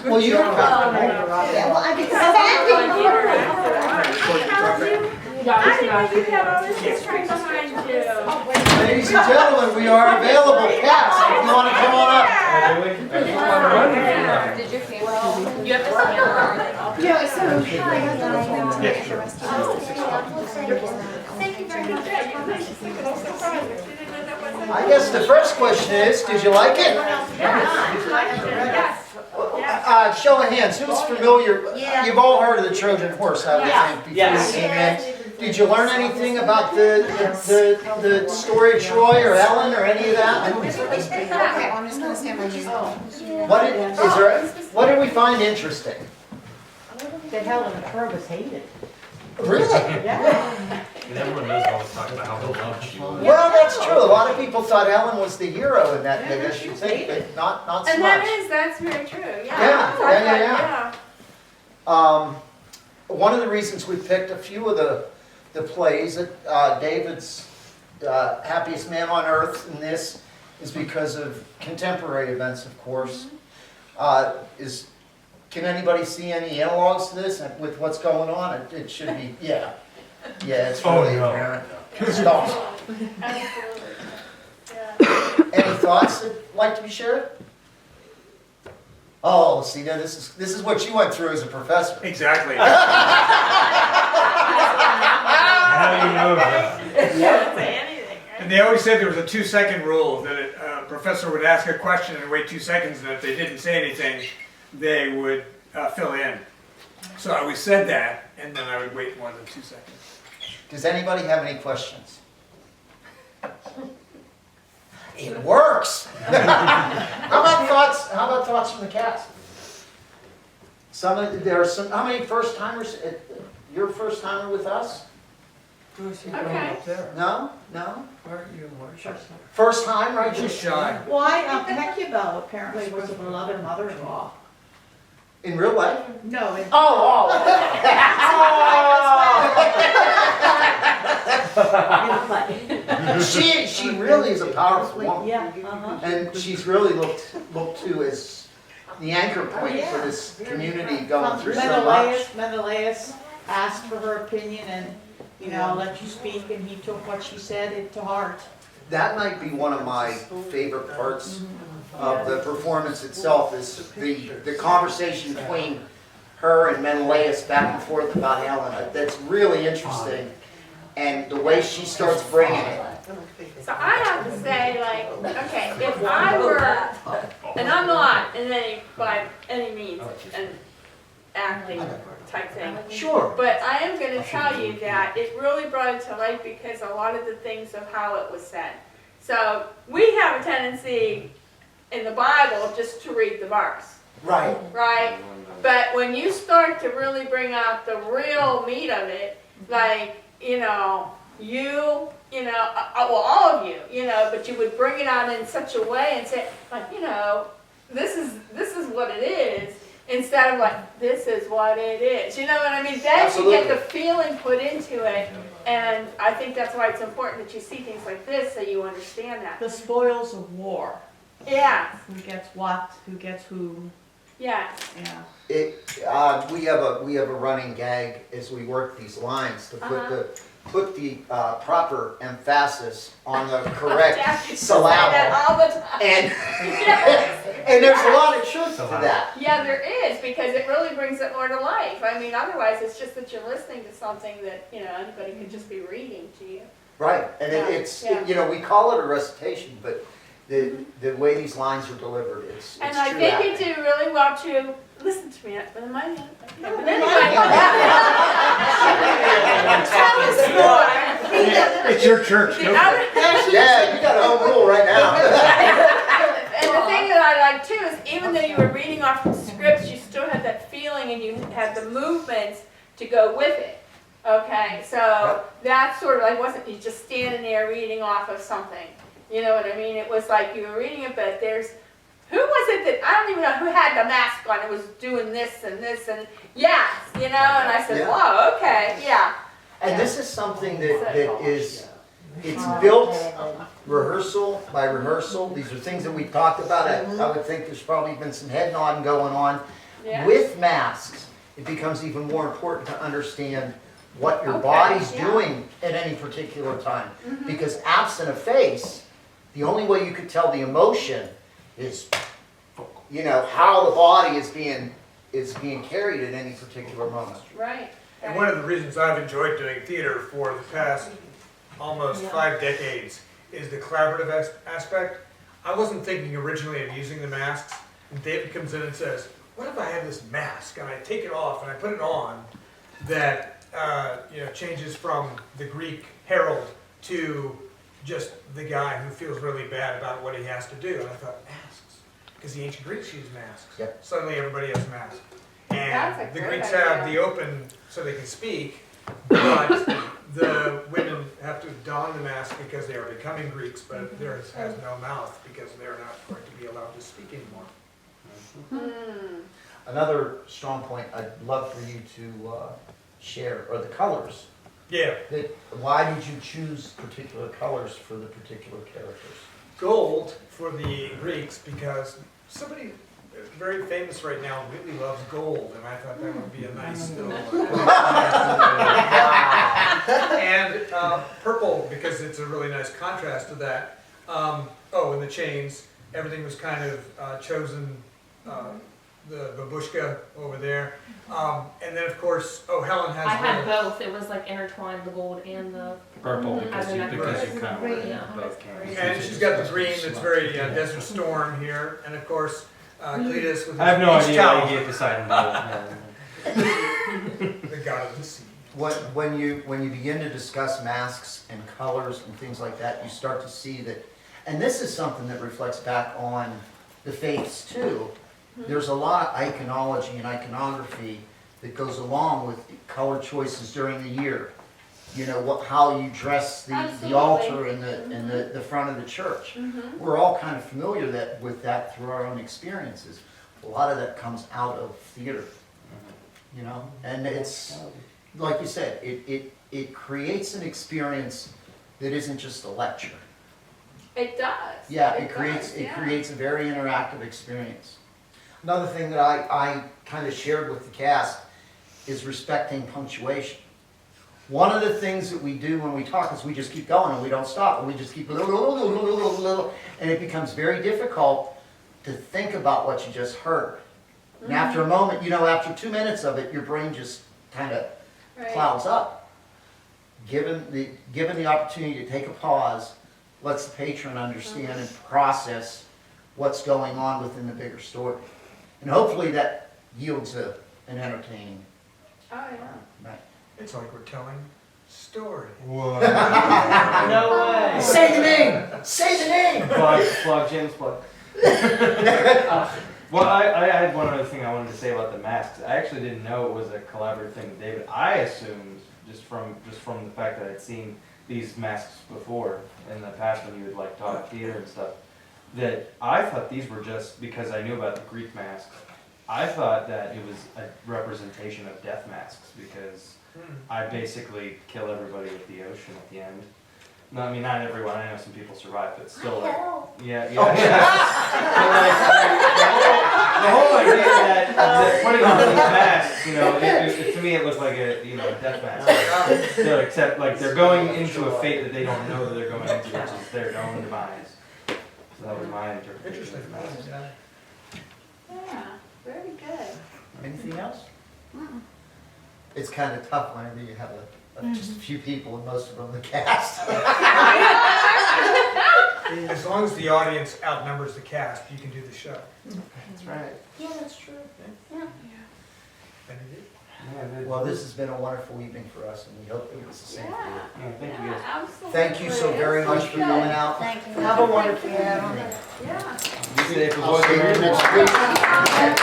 Well, you're Yeah, well, I didn't say I didn't know you had all this history behind you. Ladies and gentlemen, we are available. Cats, if you want to come on up. Did your camera? You have to stand. Yeah, so. Thank you very much. I guess the first question is, did you like it? Yes. Show of hands, who's familiar? Yeah. You've all heard of the Trojan horse, I would think, before Yes. you came in. Did you learn anything about the story of Troy or Ellen or any of that? Okay, I'm just gonna stand by you. What did we find interesting? That Helen of Troy was hated. Really? Yeah. And everyone knows always talking about how beloved she was. Well, that's true. A lot of people thought Ellen was the hero in that, I guess you think, but not so much. And that's very true, Yeah. Yeah. One of the reasons we picked a few of the plays, David's Happiest Man on Earth in this is because of contemporary events, of course. Can anybody see any analogs to this with what's going on? It should be, yeah. Yeah, it's really apparent. It's awesome. Absolutely. Yeah. Any thoughts that'd like to be shared? Oh, see, now this is what you went through as a professor. Exactly. How do you know that? Say anything, right? And they always said there was a 2-second rule, that a professor would ask a question and wait 2 seconds, and if they didn't say anything, they would fill in. So I always said that, and then I would wait more than 2 seconds. Does anybody have any questions? It works. How about thoughts from the cast? There are some. How many first timers? You're a first timer with us? Okay. No. First time, right? Just shy. Why, Hecubel apparently was a beloved mother-in-law. In real life? No, in She really is a powerful woman, yeah, and she's really looked to as the anchor point for this community going through so much. Menelaus asked for her opinion and, let you speak, and he took what she said to heart. That might be one of my favorite parts of the performance itself, is the conversation between her and Menelaus back and forth about Helen. That's really interesting, and the way she starts bringing it. So I have to say, okay, if I were, and I'm not by any means an acting type thing, Sure. but I am going to tell you that it really brought it to light because a lot of the things of how it was said. So we have a tendency in the Bible just to read the verse, Right. right? But when you start to really bring out the real meat of it, all of you, but you would bring it out in such a way and say, this is what it is, instead of this is what it is. You know what I mean? Then Absolutely. you get the feeling put into it, and I think that's why it's important that you see things like this so you understand that. The spoils of war. Yeah, Who gets what, who gets who, yeah. yeah. We have a running gag as we work these lines to put the proper emphasis on the correct Jack used to say syllable, that all the time. and Yes. and there's a lot of truth to that. Yeah, there is, because it really brings it more to life. I mean, otherwise it's just that you're listening to something that, anybody could just be reading to you. Right, and Yeah, it's yeah. we call it a recitation, but the way these lines are delivered, it's And true I think acting. you do really well to listen to me. But tell us more. It's your church. The Go for it. other- Yeah, you got a home rule right now. And the thing that I like too is even though you were reading off the scripts, you still had that feeling and you had the movements to go with it. Okay, so that's sort of wasn't you just standing there reading off of something. You know what I mean? It was like you were reading it, but who was it that, I don't even know who had the mask on, it was doing this and yes, and I said, Yeah. whoa, okay, yeah. And this is something that is, it's built rehearsal by rehearsal. These are things that we've talked about. I would think there's probably been some head nodding going on. Yeah. With masks, it becomes even more important to understand what your Okay, body's yeah. doing at any particular time. Because absent a face, the only way you could tell the emotion is, you know, how the body is being carried at any particular moment. Right. And one of the reasons I've enjoyed doing theater for the past almost 5 decades is the collaborative aspect. I wasn't thinking originally of using the masks, and David comes in and says, what if I have this mask and I take it off and I put it on that changes from the Greek herald to just the guy who feels really bad about what he has to do. And I thought, masks, because the ancient Greeks used masks. Yep. Suddenly everybody has masks. That's a And the great Greeks idea. have the open so they can speak, but the women have to don the mask because they are becoming Greeks, but theirs has no mouth because they're not going to be allowed to speak anymore. Another strong point I'd love for you to share are the colors. Yeah, Why did you choose particular colors for the particular characters? gold for the Greeks because somebody very famous right now really loves gold, and I thought that would be a nice little. And purple because it's a really nice contrast to that. And the chains, everything was kind of chosen. The babushka over there, and then of course, Helen has. I had the- both. It was like intertwined, the gold and the Purple as because a you necklace. kind of Yeah. both can. And she's got the green that's very Desert Storm here, and of course, Cletus with his I have no beach idea towel, how you get decided on the god of the sea. When you begin to discuss masks and colors and things like that, you start to see that, and this is something that reflects back on the faiths too. There's a lot of iconology and iconography that goes along with color choices during the year. You know, how you dress the Absolutely. altar and the front of the church. We're all kind of familiar with that through our own experiences. A lot of that comes out of theater, you know, and it's, like you said, it creates an experience that isn't just a lecture. It does. Yeah, It it creates does, it yeah. creates a very interactive experience. Another thing that I kind of shared with the cast is respecting punctuation. One of the things that we do when we talk is we just keep going and we don't stop, and we just keep little, and it becomes very difficult to think about what you just heard. And after a moment, after 2 minutes of it, your brain just kind of Right. clouds up. Given the opportunity to take a pause, lets the patron understand and process what's going on within the bigger story. And hopefully that yields an entertaining Oh, yeah. night. It's like we're telling a story. Whoa. No way. Say the name! Say the name! Plug, James, plug. Well, I had one other thing I wanted to say about the masks. I actually didn't know it was a collaborative thing with David. I assumed, just from the fact that I'd seen these masks before in the past when you would like talk theater and stuff, that I thought these were just because I knew about the Greek masks. I thought that it was a representation of death masks because I basically kill everybody with the ocean at the end. No, I mean not everyone. I know some people survive, but still, like, yeah. But, like, the whole idea that putting on these masks, to me it looked like a death mask. So, except like they're going into a fate that they don't know that they're going into, which is their own demise. So that was my interpretation of masks. Yeah, very good. Anything else? It's kind of tough whenever you have just a few people and most of them the cast. As long as the audience outnumbers the cast, you can do the show. That's right. Yeah, that's true. And it is. Yeah, Well, this has been a wonderful evening for us, and we hope it was the same for you. Yeah. thank you Yeah, guys. absolutely. Thank you so very much for coming out. Thank you. Have a wonderful evening. Yeah. You safe, I'll see you next week.